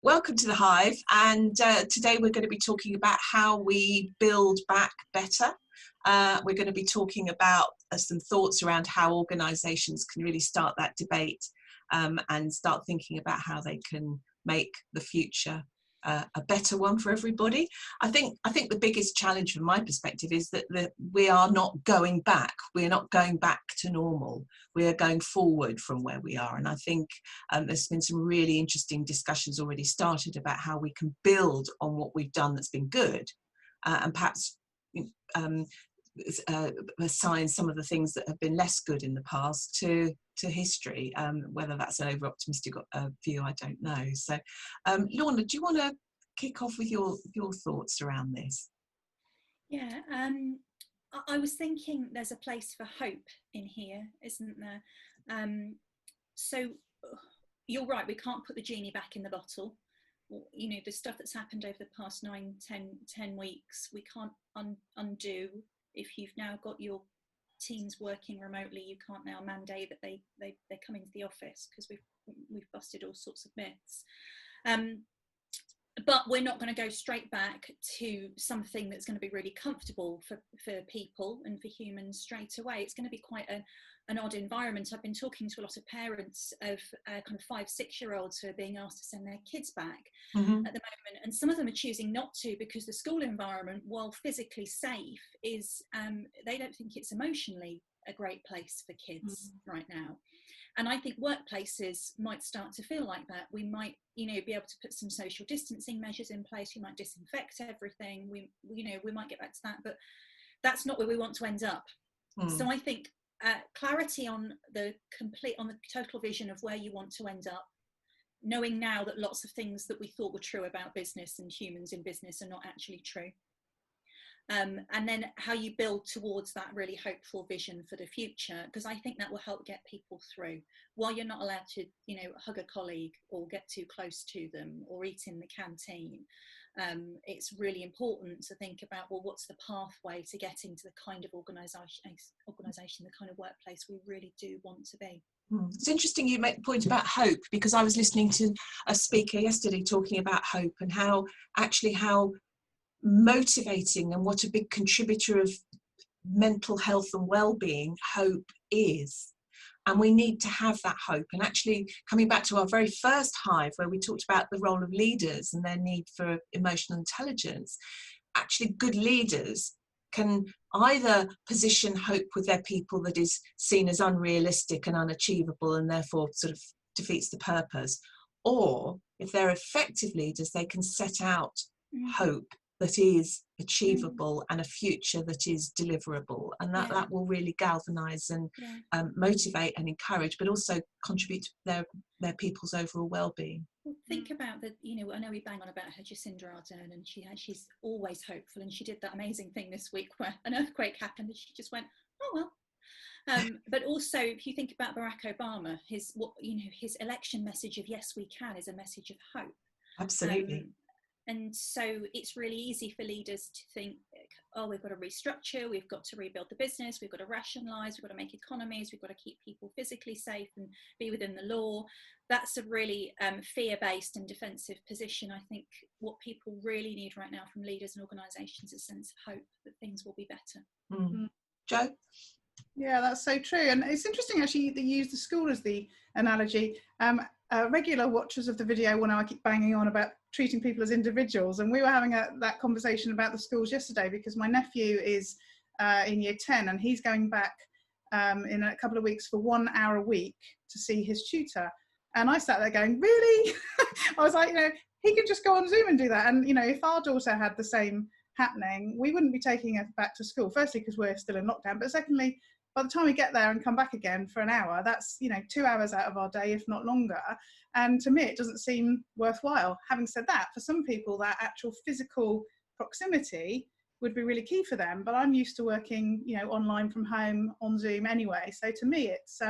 Welcome to the Hive, and today we're going to be talking about how we build back better. We're going to be talking about some thoughts around how organisations can really start that debate and start thinking about how they can make the future a better one for everybody. I think the biggest challenge from my perspective is that we are not going back. We're not going back to normal. We are going forward from where we are. And I think there's been some really interesting discussions already started about how we can build on what we've done that's been good, and perhaps assign some of the things that have been less good in the past to history. Whether that's an over-optimistic view, I don't know. So, Lorna, do you want to kick off with your thoughts around this? Yeah, I was thinking there's a place for hope in here, isn't there? So you're right, we can't put the genie back in the bottle. You know, the stuff that's happened over the past 10 weeks, we can't undo. If you've now got your teams working remotely, you can't now mandate that they come into the office, because we've busted all sorts of myths. But we're not going to go straight back to something that's going to be really comfortable for people and for humans straight away. It's going to be quite an odd environment. I've been talking to a lot of parents of kind of 5-6-year-olds who are being asked to send their kids back at the moment, and some of them are choosing not to because the school environment, while physically safe, is they don't think it's emotionally a great place for kids right now. And I think workplaces might start to feel like that. We might, be able to put some social distancing measures in place. We might disinfect everything. We might get back to that, but that's not where we want to end up. So I think clarity on the total vision of where you want to end up, knowing now that lots of things that we thought were true about business and humans in business are not actually true. And then how you build towards that really hopeful vision for the future, because I think that will help get people through. While you're not allowed to, hug a colleague or get too close to them or eat in the canteen, it's really important to think about, well, what's the pathway to getting to the kind of organisation, the kind of workplace we really do want to be. It's interesting you make the point about hope, because I was listening to a speaker yesterday talking about hope and how motivating and what a big contributor of mental health and well-being hope is. And we need to have that hope. And actually, coming back to our very first Hive, where we talked about the role of leaders and their need for emotional intelligence, actually good leaders can either position hope with their people that is seen as unrealistic and unachievable and therefore sort of defeats the purpose, or if they're effective leaders, they can set out hope that is achievable and a future that is deliverable, and that will really galvanise and motivate and encourage, but also contribute to their people's overall well-being. Well, think about I know we bang on about her Jacinda Ardern, and she's always hopeful, and she did that amazing thing this week where an earthquake happened and she just went, oh well. But also, if you think about Barack Obama, his election message of yes we can is a message of hope. Absolutely. And so it's really easy for leaders to think, oh, we've got to restructure, we've got to rebuild the business, we've got to rationalise, we've got to make economies, we've got to keep people physically safe and be within the law. That's a really fear-based and defensive position. I think what people really need right now from leaders and organisations is a sense of hope that things will be better. Jo? Yeah, that's so true. And it's interesting actually that you use the school as the analogy. Regular watchers of the video will know I keep banging on about treating people as individuals, and we were having that conversation about the schools yesterday, because my nephew is in year 10 and he's going back in a couple of weeks for 1 hour a week to see his tutor. And I sat there going, really? I was like, he could just go on Zoom and do that. And if our daughter had the same happening, we wouldn't be taking her back to school, firstly because we're still in lockdown, but secondly, by the time we get there and come back again for an hour, that's 2 hours out of our day, if not longer. And to me, it doesn't seem worthwhile. Having said that, for some people, that actual physical proximity would be really key for them. But I'm used to working, online from home on Zoom anyway. So to me, it's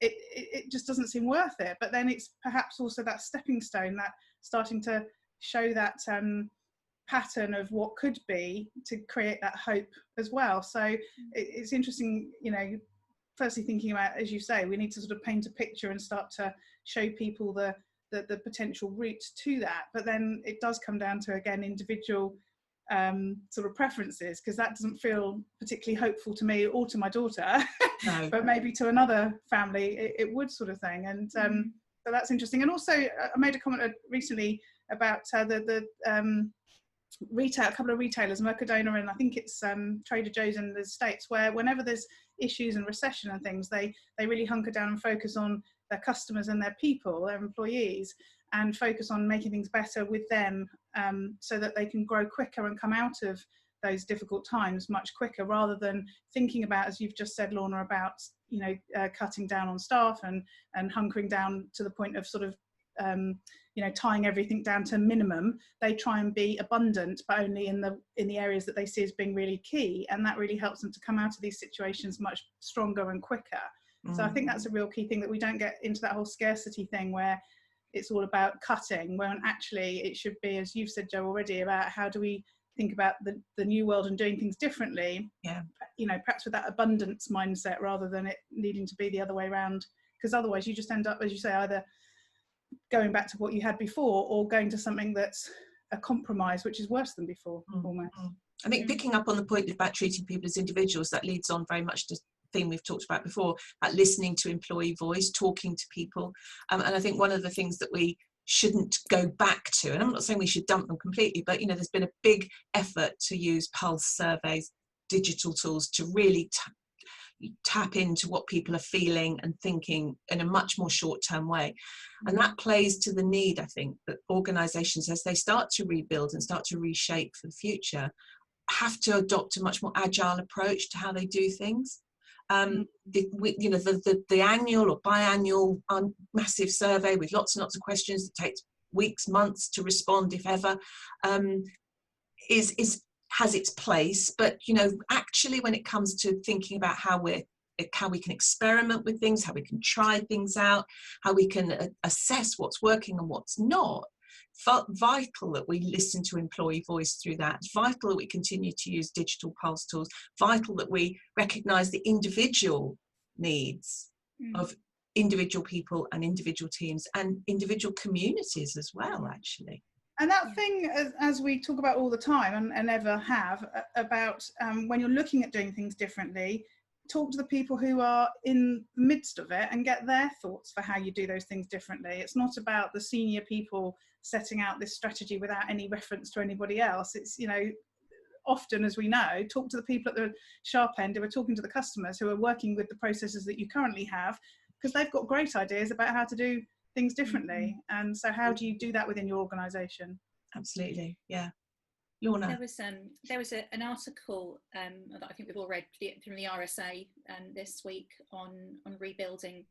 it just doesn't seem worth it. But then it's perhaps also that stepping stone, that starting to show that pattern of what could be, to create that hope as well. So it's interesting, firstly thinking about, as you say, we need to sort of paint a picture and start to show people the the potential route to that. But then it does come down to, again, individual sort of preferences, because that doesn't feel particularly hopeful to me or to my daughter. No. But maybe to another family it would, sort of thing. And so that's interesting. And also I made a comment recently about the retail, a couple of retailers, Mercadona and I think it's Trader Joe's in the States, where whenever there's issues and recession and things, they really hunker down and focus on their customers and their people, their employees, and focus on making things better with them, so that they can grow quicker and come out of those difficult times much quicker, rather than thinking about, as you've just said, Lorna, about cutting down on staff and hunkering down to the point of sort of tying everything down to minimum. They try and be abundant, but only in the areas that they see as being really key, and that really helps them to come out of these situations much stronger and quicker. So I think that's a real key thing, that we don't get into that whole scarcity thing where it's all about cutting, when actually it should be, as you've said, Jo, already, about how do we think about the new world and doing things differently. Yeah. Perhaps with that abundance mindset, rather than it needing to be the other way around, because otherwise you just end up, as you say, either going back to what you had before or going to something that's a compromise, which is worse than before, almost. I think picking up on the point about treating people as individuals, that leads on very much to the theme we've talked about before, about listening to employee voice, talking to people. And I think one of the things that we shouldn't go back to, and I'm not saying we should dump them completely, but there's been a big effort to use pulse surveys, digital tools, to really tap into what people are feeling and thinking in a much more short-term way. And that plays to the need, I think, that organisations, as they start to rebuild and start to reshape for the future, have to adopt a much more agile approach to how they do things. The annual or biannual massive survey with lots and lots of questions that takes weeks, months to respond, if ever, has its place. But actually, when it comes to thinking about how we can experiment with things, how we can try things out, how we can assess what's working and what's not, vital that we listen to employee voice through that. It's vital that we continue to use digital pulse tools, vital that we recognise the individual needs of individual people and individual teams and individual communities as well, actually. And that thing, as we talk about all the time and ever have, about when you're looking at doing things differently, talk to the people who are in the midst of it and get their thoughts for how you do those things differently. It's not about the senior people setting out this strategy without any reference to anybody else. It's, often, as we know, talk to the people at the sharp end who are talking to the customers, who are working with the processes that you currently have, because they've got great ideas about how to do things differently. And so how do you do that within your organisation? Absolutely, yeah. Lorna. There was an article that I think we've all read from the RSA this week on rebuilding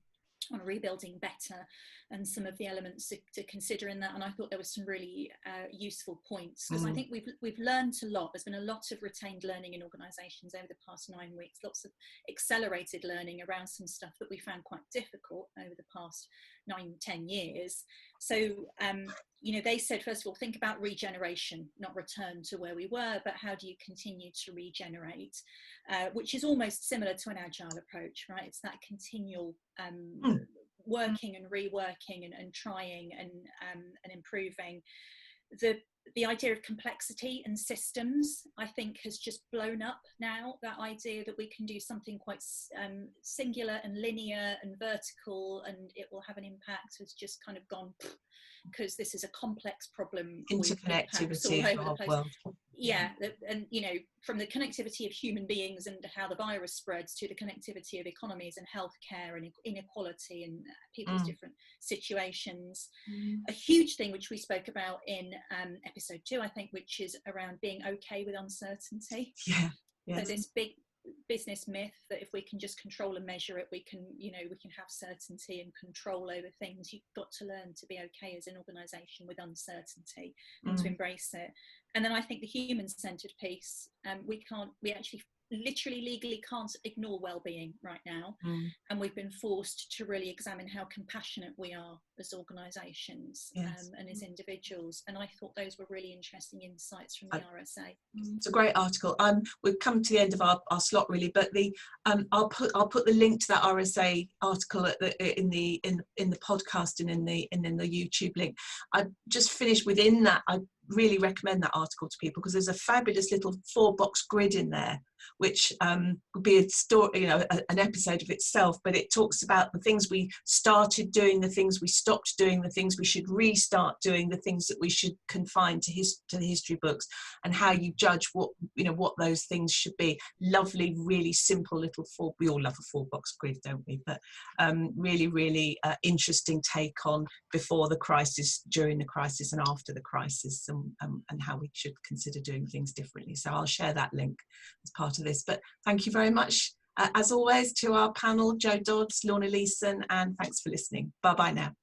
better, and some of the elements to consider in that. And I thought there was some really useful points, because I think we've learned a lot. There's been a lot of retained learning in organisations over the past 9 weeks, lots of accelerated learning around some stuff that we found quite difficult over the past 9-10 years. So they said, first of all, think about regeneration, not return to where we were, but how do you continue to regenerate, which is almost similar to an agile approach, right? It's that continual working and reworking and trying and improving. The idea of complexity and systems, I think, has just blown up now. That idea that we can do something quite singular and linear and vertical and it will have an impact has just kind of gone, because this is a complex problem. Interconnectivity of our world. Yeah, and from the connectivity of human beings and how the virus spreads, to the connectivity of economies and healthcare and inequality and people's different situations. A huge thing which we spoke about in episode 2, I think, which is around being okay with uncertainty. Yeah. Yes. So this big business myth that if we can just control and measure it, we can have certainty and control over things. You've got to learn to be okay as an organisation with uncertainty and to embrace it. And then I think the human-centred piece, we literally legally can't ignore well-being right now, and we've been forced to really examine how compassionate we are as organisations, and as individuals. And I thought those were really interesting insights from the RSA. It's a great article. We've come to the end of our slot really, but I'll put the link to that RSA article in the podcast and in the YouTube link. I just finished within that. I really recommend that article to people because there's a fabulous little 4-box grid in there, which would be a story, an episode of itself, but it talks about the things we started doing, the things we stopped doing, the things we should restart doing, the things that we should confine to the history books, and how you judge what those things should be. Lovely, really simple little we all love a 4-box grid, don't we? But really, really interesting take on before the crisis, during the crisis, and after the crisis, and how we should consider doing things differently. So I'll share that link as part of this. But thank you very much, as always, to our panel, Jo Dodds, Lorna Leeson, and thanks for listening. Bye bye now.